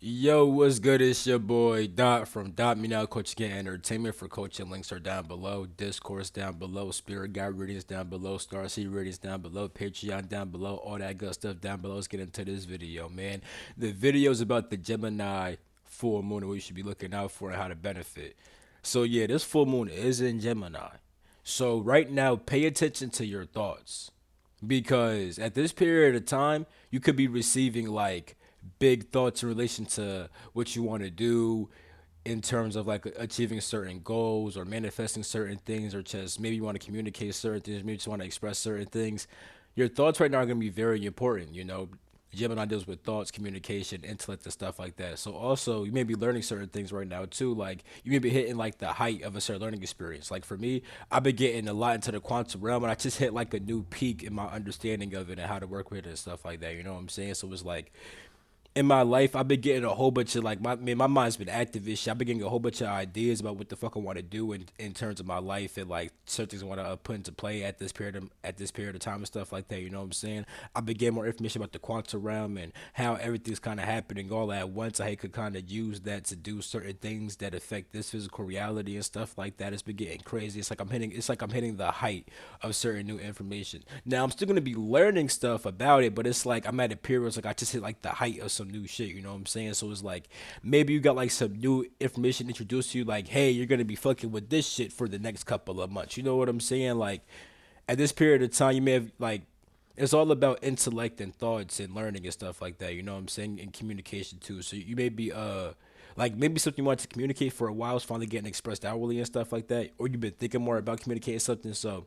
Yo, what's good? It's your boy Dot from Dot Me Now Coaching and Entertainment. For coaching links are down below, Discourse down below, Spirit Guide readings down below, Star Seed readings down below, Patreon down below, all that good stuff down below. Let's get into this video, man. The video is about the Gemini full moon and what you should be looking out for and how to benefit. So yeah, this full moon is in Gemini. So right now, pay attention to your thoughts because at this period of time you could be receiving like big thoughts in relation to what you want to do in terms of like achieving certain goals or manifesting certain things, or just maybe you want to communicate certain things, maybe you just want to express certain things. Your thoughts right now are going to be very important. Gemini deals with thoughts, communication, intellect, and stuff like that. So also, you may be learning certain things right now too. Like you may be hitting like the height of a certain learning experience. Like for me, I've been getting a lot into the quantum realm, and I just hit like a new peak in my understanding of it and how to work with it and stuff like that. You know what I'm saying? So it's like in my life, I've been getting a whole bunch of like my mind's been active as shit. I've been getting a whole bunch of ideas about what the fuck I want to do in terms of my life and like certain things I want to put into play at this period of time and stuff like that. You know what I'm saying? I've been getting more information about the quantum realm and how everything's kind of happening all at once. I could kind of use that to do certain things that affect this physical reality and stuff like that. It's been getting crazy. It's like I'm hitting the height of certain new information. Now I'm still gonna be learning stuff about it, but it's like I'm at a period where it's like I just hit like the height of some new shit. You know what I'm saying? So it's like maybe you got like some new information introduced to you, like, hey, you're gonna be fucking with this shit for the next couple of months. You know what I'm saying? Like at this period of time, you may have like it's all about intellect and thoughts and learning and stuff like that. You know what I'm saying? And communication too. So you may be like maybe something you want to communicate for a while is finally getting expressed outwardly and stuff like that, or you've been thinking more about communicating something. So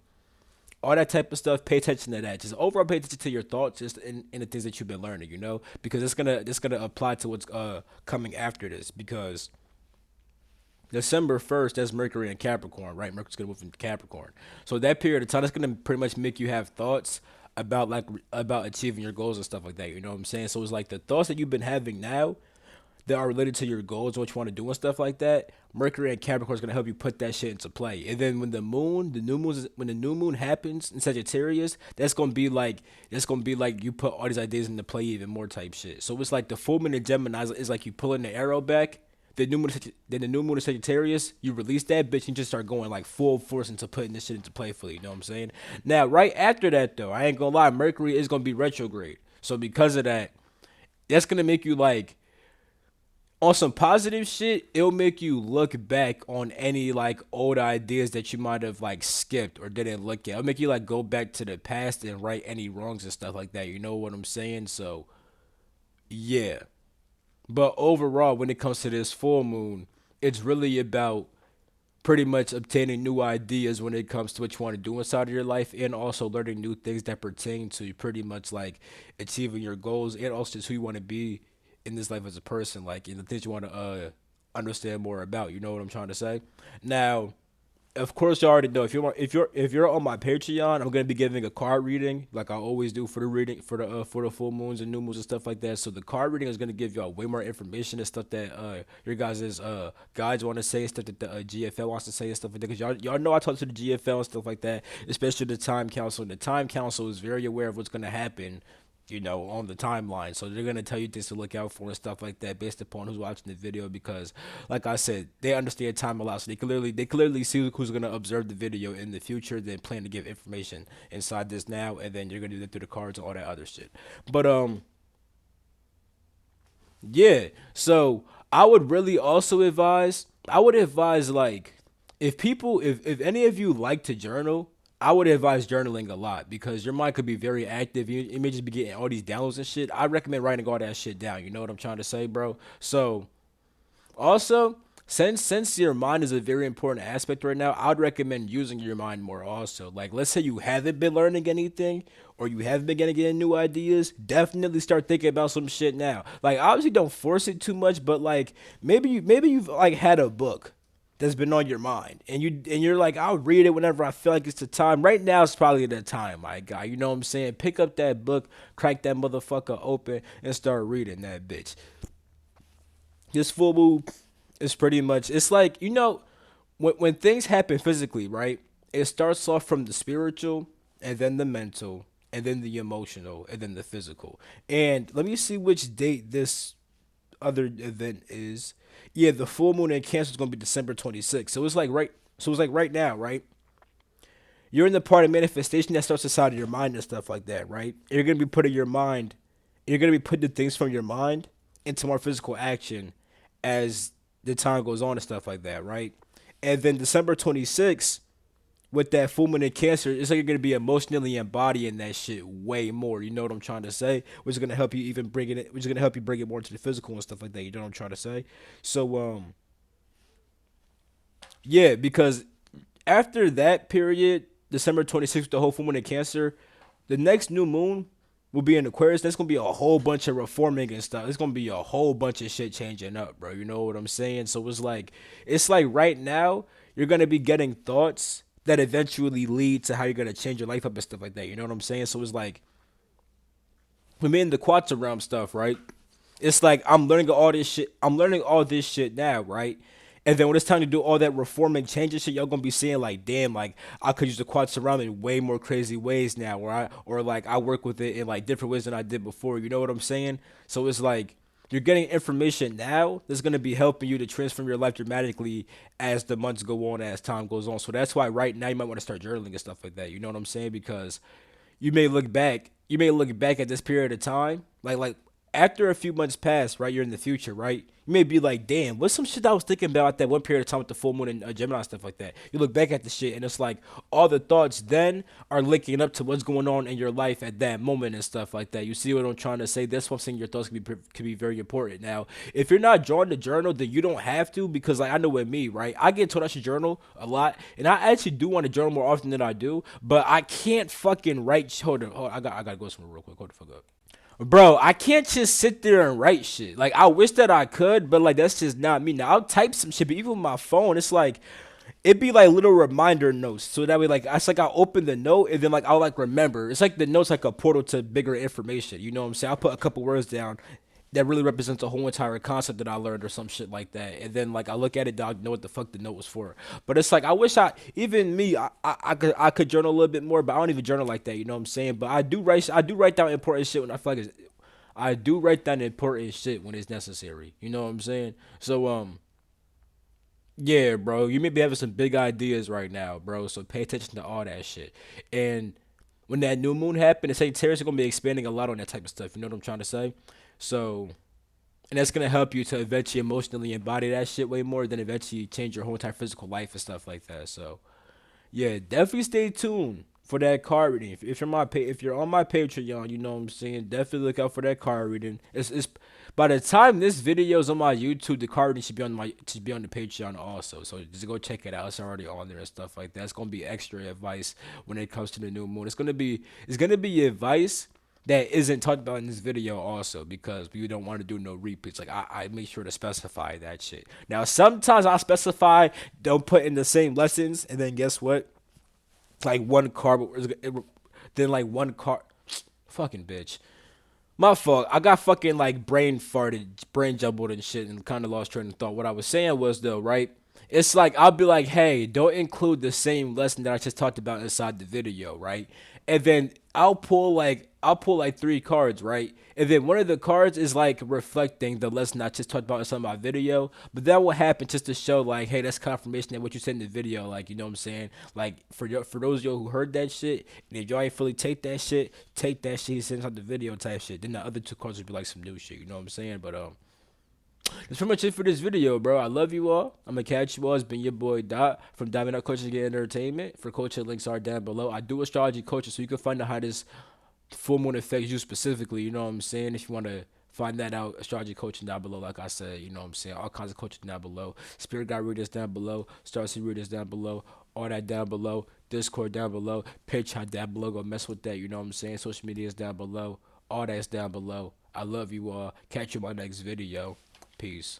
all that type of stuff, pay attention to that. Just overall pay attention to your thoughts, just in the things that you've been learning, because it's gonna apply to what's coming after this. Because December 1st, that's Mercury in Capricorn, right? Mercury's gonna move into Capricorn. So that period of time, that's gonna pretty much make you have thoughts about about achieving your goals and stuff like that. You know what I'm saying? So it's like the thoughts that you've been having now that are related to your goals, what you want to do and stuff like that. Mercury and Capricorn is gonna help you put that shit into play. And then when the new moon happens in Sagittarius, that's gonna be like you put all these ideas into play even more type shit. So it's like the full moon in Gemini is like you pulling the arrow back. Then the new moon in Sagittarius, you release that bitch and just start going like full force into putting this shit into play fully. You know what I'm saying? Now, right after that though, I ain't gonna lie, Mercury is gonna be retrograde. So because of that, that's gonna make you like on some positive shit, it'll make you look back on any like old ideas that you might have like skipped or didn't look at. It'll make you like go back to the past and right any wrongs and stuff like that. You know what I'm saying? So yeah. But overall, when it comes to this full moon, it's really about pretty much obtaining new ideas when it comes to what you want to do inside of your life, and also learning new things that pertain to pretty much like achieving your goals, and also just who you want to be in this life as a person, like in the things you want to understand more about. You know what I'm trying to say? Now, of course, you already know if you're on my Patreon, I'm gonna be giving a card reading like I always do for the reading for the full moons and new moons and stuff like that. So the card reading is gonna give y'all way more information and stuff that your guys' guides want to say, stuff that the GFL wants to say and stuff like that. Because y'all know I talk to the GFL and stuff like that, especially the Time Council. And the Time Council is very aware of what's gonna happen, on the timeline. So they're gonna tell you things to look out for and stuff like that based upon who's watching the video, because like I said, they understand time a lot. So they clearly see who's gonna observe the video in the future, then plan to give information inside this now, and then you're gonna do that through the cards and all that other shit. But yeah. So I would advise like if any of you like to journal, I would advise journaling a lot because your mind could be very active. You may just be getting all these downloads and shit. I recommend writing all that shit down. You know what I'm trying to say, bro? So also, since your mind is a very important aspect right now, I'd recommend using your mind more also. Like let's say you haven't been learning anything or you haven't been getting any new ideas, definitely start thinking about some shit now. Like obviously don't force it too much, but like maybe you've like had a book that's been on your mind and you're like, I'll read it whenever I feel like it's the time. Right now is probably the time, my guy. You know what I'm saying? Pick up that book, crack that motherfucker open and start reading that bitch. This full moon is pretty much, it's like, when things happen physically, right? It starts off from the spiritual and then the mental and then the emotional and then the physical. And let me see which date this other event is, yeah, the full moon in Cancer is gonna be December 26th. So it's like right. So it's like right now, right? You're in the part of manifestation that starts inside of your mind and stuff like that, right? You're gonna be putting your mind, you're gonna be putting the things from your mind into more physical action as the time goes on and stuff like that, right? And then December 26th, with that full moon in Cancer, it's like you're gonna be emotionally embodying that shit way more. You know what I'm trying to say? Which is gonna help you even bring it, which is gonna help you bring it more into the physical and stuff like that. You know what I'm trying to say? So yeah, because after that period, December 26th, the whole full moon in Cancer, the next new moon will be in Aquarius. There's gonna be a whole bunch of reforming and stuff. It's gonna be a whole bunch of shit changing up, bro. You know what I'm saying? So it's like right now you're gonna be getting thoughts that eventually lead to how you're gonna change your life up and stuff like that. You know what I'm saying? So it's like when me in the quantum realm stuff, right? It's like I'm learning all this shit. I'm learning all this shit now, right? And then when it's time to do all that reforming changes shit, y'all gonna be seeing like, damn, like I could use the quantum realm in way more crazy ways now, or like I work with it in like different ways than I did before. You know what I'm saying? So it's like you're getting information now that's gonna be helping you to transform your life dramatically as the months go on, as time goes on. So that's why right now you might want to start journaling and stuff like that. You know what I'm saying? Because you may look back at this period of time, like after a few months pass, right? You're in the future, right? You may be like, damn, what's some shit I was thinking about at that one period of time with the full moon and Gemini stuff like that. You look back at the shit and it's like all the thoughts then are linking up to what's going on in your life at that moment and stuff like that. You see what I'm trying to say? That's what I'm saying. Your thoughts can be very important. Now, if you're not drawing the journal, then you don't have to, because like I know with me, right? I get told I should journal a lot, and I actually do want to journal more often than I do, but I can't fucking write. Hold on, I gotta go somewhere real quick. Hold the fuck up. Bro, I can't just sit there and write shit. Like, I wish that I could, but like that's just not me. Now I'll type some shit, but even with my phone, it's like it'd be like little reminder notes. So that way, like it's like I'll open the note and then like I'll like remember. It's like the note's like a portal to bigger information. You know what I'm saying? I'll put a couple words down that really represents a whole entire concept that I learned or some shit like that. And then like I look at it, dog, know what the fuck the note was for. But it's like I wish even me, I could journal a little bit more, but I don't even journal like that. You know what I'm saying? But I do write down important shit when I feel like I do write down important shit when it's necessary. You know what I'm saying? So yeah, bro, you may be having some big ideas right now, bro. So pay attention to all that shit. And when that new moon happened, the Sagittarius are gonna be expanding a lot on that type of stuff. You know what I'm trying to say? So, and that's gonna help you to eventually emotionally embody that shit way more than eventually change your whole entire physical life and stuff like that. So yeah, definitely stay tuned for that card reading. If you're if you're on my Patreon, you know what I'm saying. Definitely look out for that card reading. It's by the time this video is on my YouTube, the card reading should be on the Patreon also. So just go check it out. It's already on there and stuff like that. It's gonna be extra advice when it comes to the new moon. It's gonna be advice that isn't talked about in this video also, because we don't want to do no repeats. Like I make sure to specify that shit. Now sometimes I specify don't put in the same lessons, and then guess what? Like one card, then like one card. Fucking bitch. My fault. I got fucking like brain farted, brain jumbled and shit, and kind of lost train of thought. What I was saying was though, right? It's like I'll be like, hey, don't include the same lesson that I just talked about inside the video, right? And then I'll pull like three cards, right? And then one of the cards is like reflecting the lesson I just talked about inside my video. But that will happen just to show like, hey, that's confirmation that what you said in the video, like, you know what I'm saying? Like for those of y'all who heard that shit, and if y'all ain't fully take that shit he said inside the video type shit. Then the other two cards would be like some new shit, you know what I'm saying? But that's pretty much it for this video, bro. I love you all. I'm gonna catch you all. It's been your boy Dot from Diamond Out Coaching and Entertainment. For coaching, links are down below. I do astrology coaching, so you can find out how this full moon affects you specifically. You know what I'm saying? If you want to find that out, astrology coaching down below. Like I said, you know what I'm saying? All kinds of coaching down below. Spirit guide readers down below. Starseed readers down below. All that down below. Discord down below. Patreon down below. Go mess with that. You know what I'm saying? Social media is down below. All that's down below. I love you all. Catch you in my next video. Peace.